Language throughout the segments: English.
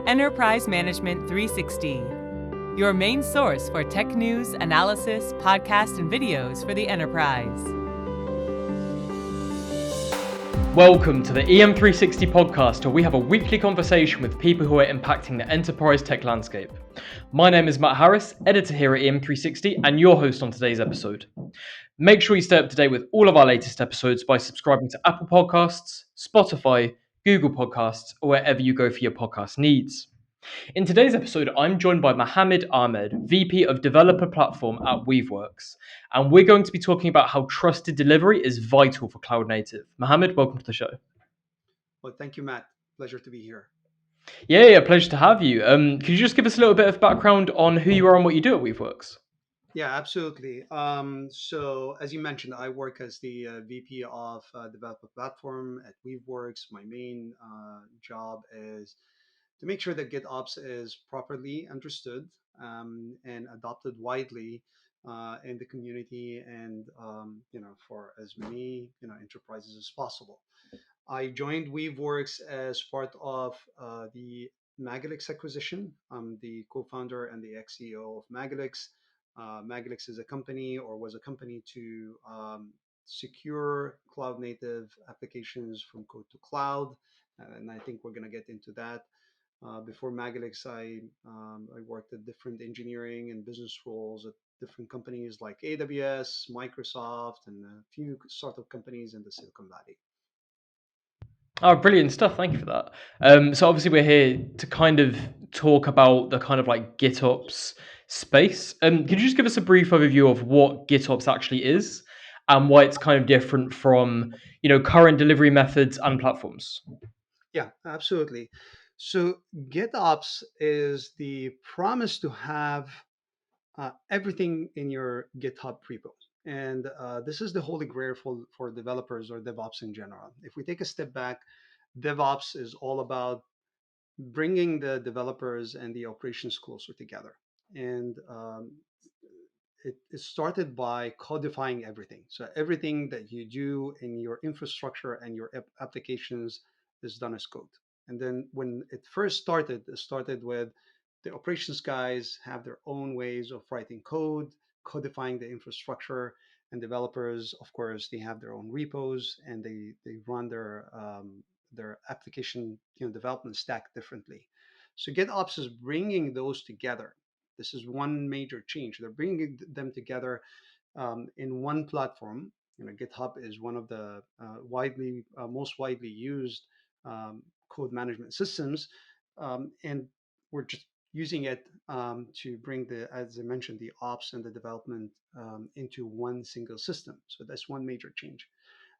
Enterprise Management 360, your main source for tech news, analysis, podcasts, and videos for the enterprise. Welcome to the EM360 Podcast, where we have a weekly conversation with people who are impacting the enterprise tech landscape. My name is Matt Harris, editor here at EM360, and your host on today's episode. Make sure you stay up to date with all of our latest episodes by subscribing to Apple Podcasts, Spotify, Google Podcasts, or wherever you go for your podcast needs. In today's episode, I'm joined by Mohamed Ahmed, VP of Developer Platform at Weaveworks, and we're going to be talking about how trusted delivery is vital for cloud native. Mohamed, welcome to the show. Well, thank you, Matt. Pleasure to be here. Yeah, pleasure to have you. Could you just give us a little bit of background on who you are and what you do at Weaveworks? Yeah, absolutely. So as you mentioned, I work as the VP of Developer Platform at Weaveworks. My main job is to make sure that GitOps is properly understood and adopted widely in the community and for as many enterprises as possible. I joined Weaveworks as part of the Magalix acquisition. I'm the co-founder and the ex-CEO of Magalix. Magalix is a company or was a company to secure cloud native applications from code to cloud. And I think we're going to get into that. Before Magalix, I worked at different engineering and business roles at different companies like AWS, Microsoft, and a few startup companies in the Silicon Valley. Oh, brilliant stuff. Thank you for that. So obviously we're here to kind of talk about the kind of like GitOps space. Could you just give us a brief overview of what GitOps actually is and why it's kind of different from, current delivery methods and platforms? Yeah, absolutely. So GitOps is the promise to have everything in your GitHub repo. And this is the holy grail for developers or DevOps in general. If we take a step back, DevOps is all about bringing the developers and the operations closer together. And it started by codifying everything. So everything that you do in your infrastructure and your applications is done as code. And then when it first started, it started with the operations guys have their own ways of writing code, codifying the infrastructure, and developers, of course, they have their own repos and they run their application development stack differently. So GitOps is bringing those together. This is one major change. They're bringing them together in one platform. GitHub is one of the most widely used code management systems, and we're just using it to bring as I mentioned, the ops and the development into one single system. So that's one major change.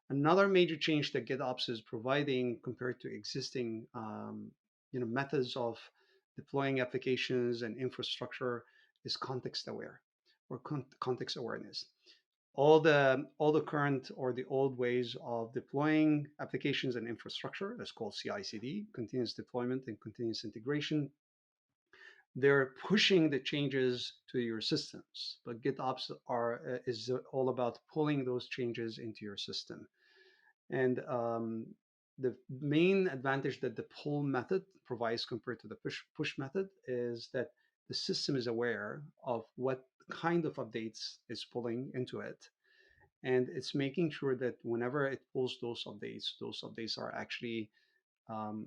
Another major change that GitOps is providing compared to existing methods of deploying applications and infrastructure is context aware or context awareness. All the current or the old ways of deploying applications and infrastructure, that's called CI/CD, continuous deployment and continuous integration. They're pushing the changes to your systems, but GitOps is all about pulling those changes into your system. And the main advantage that the pull method provides compared to the push method is that the system is aware of what kind of updates it's pulling into it. And it's making sure that whenever it pulls those updates are actually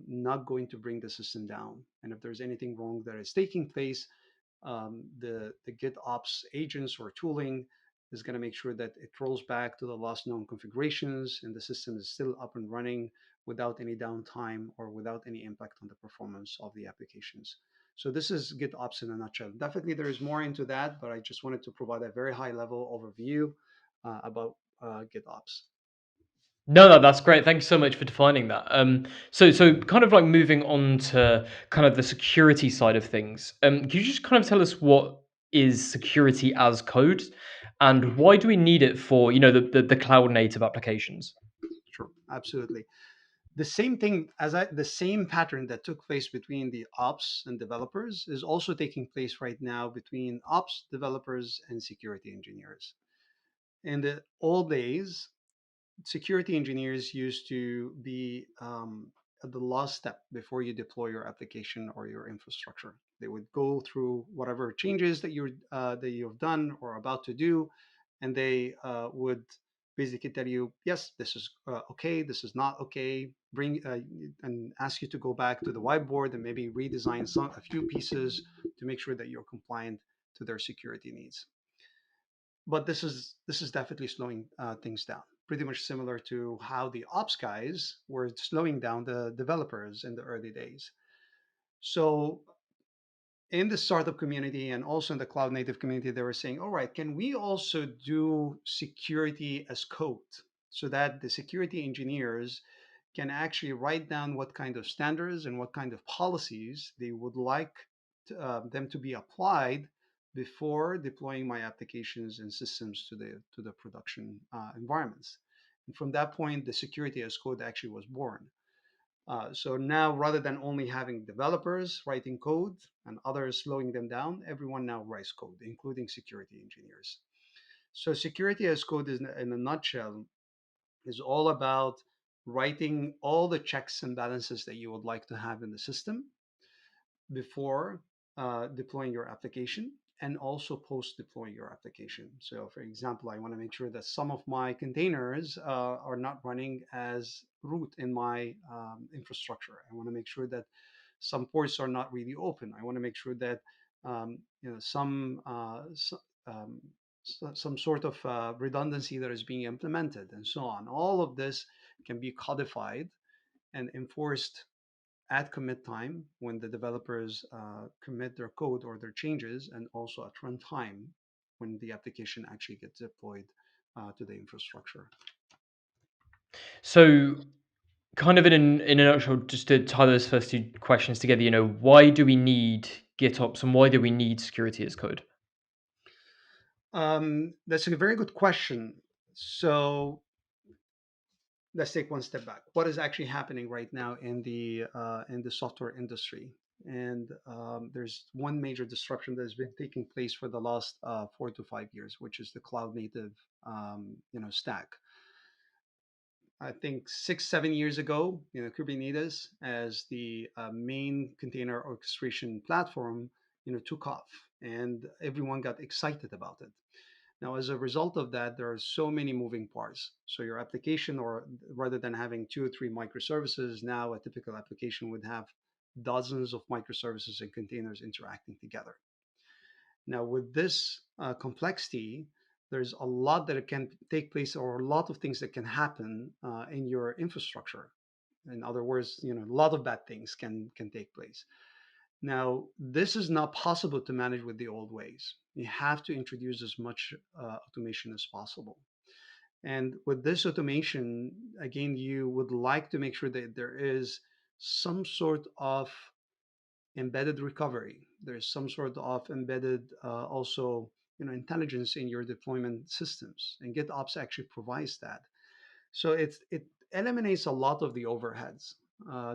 not going to bring the system down. And if there's anything wrong that is taking place, the GitOps agents or tooling is going to make sure that it rolls back to the last known configurations and the system is still up and running without any downtime or without any impact on the performance of the applications. So this is GitOps in a nutshell. Definitely there is more into that, but I just wanted to provide a very high level overview about GitOps. No, that's great. Thank you so much for defining that. So kind of like moving on to kind of the security side of things. Could you just kind of tell us what is security as code, and why do we need it for the cloud native applications? Sure, absolutely. The same pattern that took place between the ops and developers is also taking place right now between ops developers and security engineers. In the old days, security engineers used to be the last step before you deploy your application or your infrastructure. They would go through whatever changes that you've done or about to do, and they would basically tell you, yes, this is okay, this is not okay. Bring and ask you to go back to the whiteboard and maybe redesign a few pieces to make sure that you're compliant to their security needs. But this is definitely slowing things down. Pretty much similar to how the ops guys were slowing down the developers in the early days. So in the startup community and also in the cloud native community, they were saying, all right, can we also do security as code so that the security engineers can actually write down what kind of standards and what kind of policies they would like them to be applied before deploying my applications and systems to the production environments. And from that point, the security as code actually was born. So now, rather than only having developers writing code and others slowing them down, everyone now writes code, including security engineers. So security as code is, in a nutshell, is all about writing all the checks and balances that you would like to have in the system before deploying your application and also post deploying your application. So, for example, I want to make sure that some of my containers are not running as root in my infrastructure. I want to make sure that some ports are not really open. I want to make sure that um, some sort of redundancy that is being implemented and so on. All of this can be codified and enforced at commit time when the developers commit their code or their changes, and also at runtime when the application actually gets deployed to the infrastructure. So, kind of in a nutshell, just to tie those first two questions together, why do we need GitOps and why do we need security as code? That's a very good question. So let's take one step back. What is actually happening right now in the software industry? And there's one major disruption that has been taking place for the last 4 to 5 years, which is the cloud native stack. I think 6, 7 years ago, Kubernetes as the main container orchestration platform, took off, and everyone got excited about it. Now, as a result of that, there are so many moving parts. So your application, or rather than having 2 or 3 microservices, now a typical application would have dozens of microservices and containers interacting together. Now, with this complexity, there's a lot that can take place, or a lot of things that can happen in your infrastructure. In other words, a lot of bad things can take place. Now, this is not possible to manage with the old ways. You have to introduce as much automation as possible. And with this automation, again, you would like to make sure that there is some sort of embedded recovery. There's some sort of embedded also intelligence in your deployment systems, and GitOps actually provides that. So it eliminates a lot of the overheads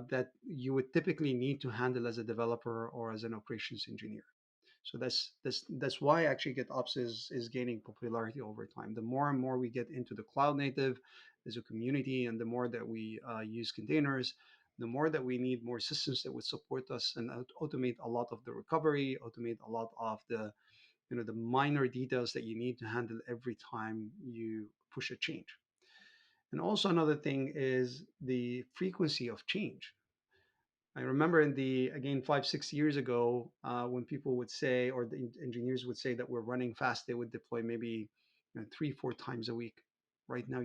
that you would typically need to handle as a developer or as an operations engineer. So that's why actually GitOps is gaining popularity over time. The more and more we get into the cloud native as a community, and the more that we use containers, the more that we need more systems that would support us and automate a lot of the recovery, automate a lot of the the minor details that you need to handle every time you push a change. And also another thing is the frequency of change. I remember in the again 5, 6 years ago, when people would say, or the engineers would say that we're running fast, they would deploy maybe 3, 4 times a week. Right now,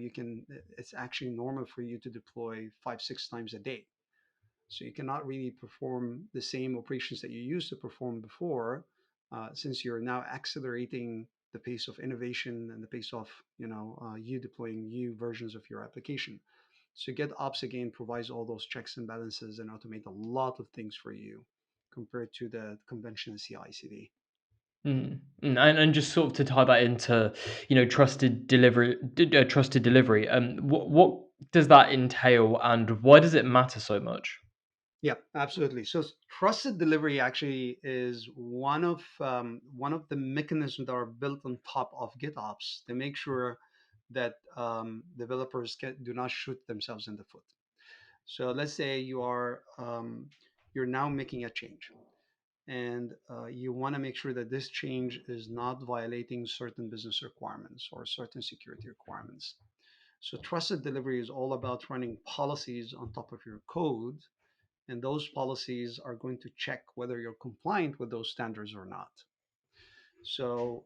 it's actually normal for you to deploy 5, 6 times a day. So you cannot really perform the same operations that you used to perform before, since you're now accelerating the pace of innovation and the pace of you deploying new versions of your application. So GitOps again provides all those checks and balances and automate a lot of things for you compared to the conventional CI/CD. And just sort of to tie that into, trusted delivery. What does that entail, and why does it matter so much? Yeah, absolutely. So trusted delivery actually is one of the mechanisms that are built on top of GitOps to make sure that developers do not shoot themselves in the foot. So let's say you're now making a change, and you want to make sure that this change is not violating certain business requirements or certain security requirements. So trusted delivery is all about running policies on top of your code, and those policies are going to check whether you're compliant with those standards or not. So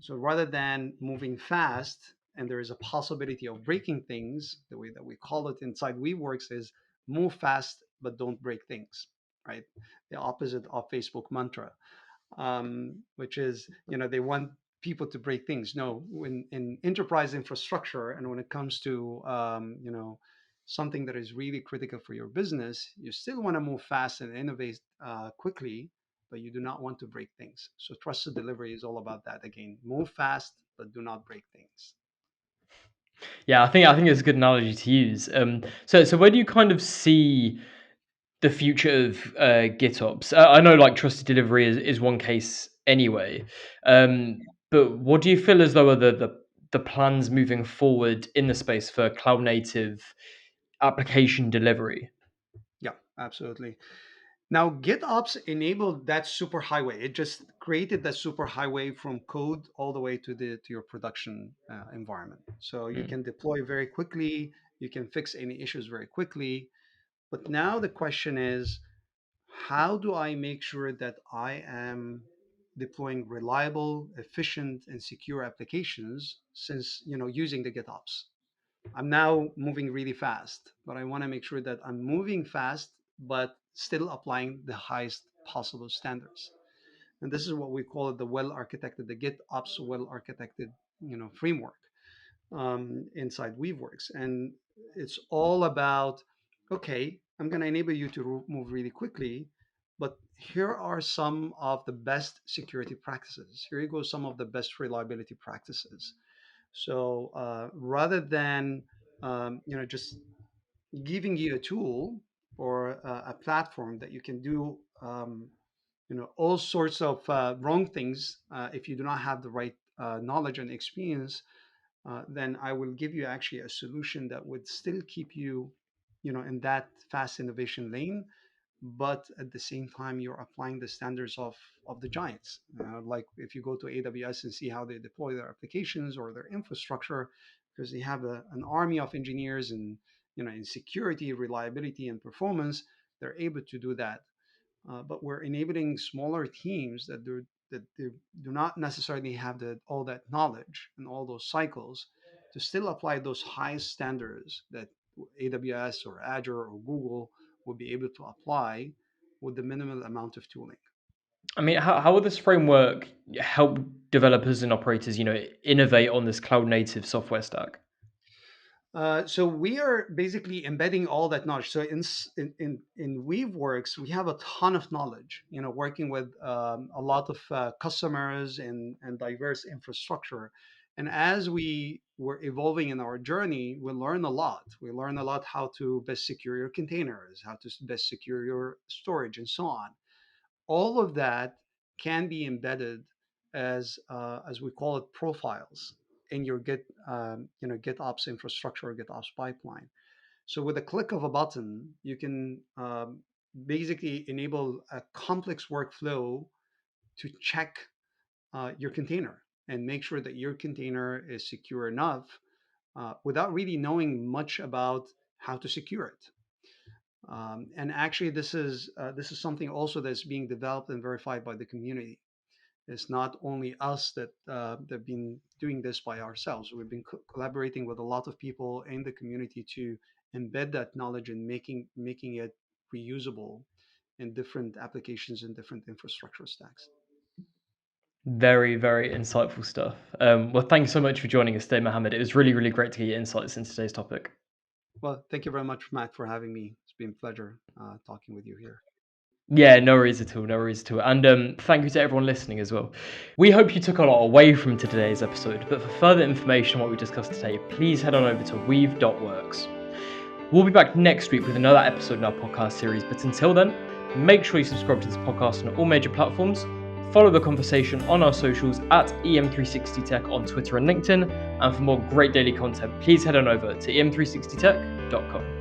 rather than moving fast, and there is a possibility of breaking things, the way that we call it inside Weaveworks is move fast but don't break things, right? The opposite of Facebook mantra, which is, they want people to break things. No, when in enterprise infrastructure, and when it comes to something that is really critical for your business, you still want to move fast and innovate quickly, but you do not want to break things. So trusted delivery is all about that. Again, move fast but do not break things. Yeah, I think it's a good analogy to use. So where do you kind of see the future of GitOps? I know like trusted delivery is one case anyway, but what do you feel as though are the plans moving forward in the space for cloud native application delivery? Yeah, absolutely. Now, GitOps enabled that superhighway. It just created that superhighway from code all the way to your production environment. So you Mm. can deploy very quickly. You can fix any issues very quickly. But now the question is, how do I make sure that I am deploying reliable, efficient, and secure applications since using the GitOps? I'm now moving really fast, but I want to make sure that I'm moving fast, but still applying the highest possible standards. And this is what we call it the well-architected, the GitOps well-architected, framework inside Weaveworks. And it's all about, okay, I'm going to enable you to move really quickly, but here are some of the best security practices. Here you go, some of the best reliability practices. So rather than just giving you a tool or a platform that you can do all sorts of wrong things if you do not have the right knowledge and experience, then I will give you actually a solution that would still keep you, in that fast innovation lane, but at the same time you're applying the standards of the giants. Like if you go to AWS and see how they deploy their applications or their infrastructure, because they have an army of engineers and in security, reliability, and performance, they're able to do that. But we're enabling smaller teams that they do not necessarily have all that knowledge and all those cycles to still apply those high standards that AWS or Azure or Google will be able to apply with the minimal amount of tooling. I mean, how will this framework help developers and operators, innovate on this cloud native software stack? So we are basically embedding all that knowledge. So in Weaveworks, we have a ton of knowledge. Working with a lot of customers and diverse infrastructure. And as we were evolving in our journey, we learn a lot. We learn a lot how to best secure your containers, how to best secure your storage, and so on. All of that can be embedded as we call it profiles in your GitOps infrastructure or GitOps pipeline. So with a click of a button, you can basically enable a complex workflow to check your container and make sure that your container is secure enough without really knowing much about how to secure it. And actually, this is something also that's being developed and verified by the community. It's not only us that have been doing this by ourselves. We've been collaborating with a lot of people in the community to embed that knowledge and making it reusable in different applications and different infrastructure stacks. Very, very insightful stuff. Well, thank you so much for joining us today, Mohamed. It was really, really great to get your insights into today's topic. Well, thank you very much, Matt, for having me. It's been a pleasure talking with you here. Yeah, no worries at all, no worries at all. And thank you to everyone listening as well. We hope you took a lot away from today's episode, but for further information on what we discussed today, please head on over to weave.works. We'll be back next week with another episode in our podcast series, but until then, make sure you subscribe to this podcast on all major platforms, follow the conversation on our socials at EM360 Tech on Twitter and LinkedIn, and for more great daily content, please head on over to em360tech.com.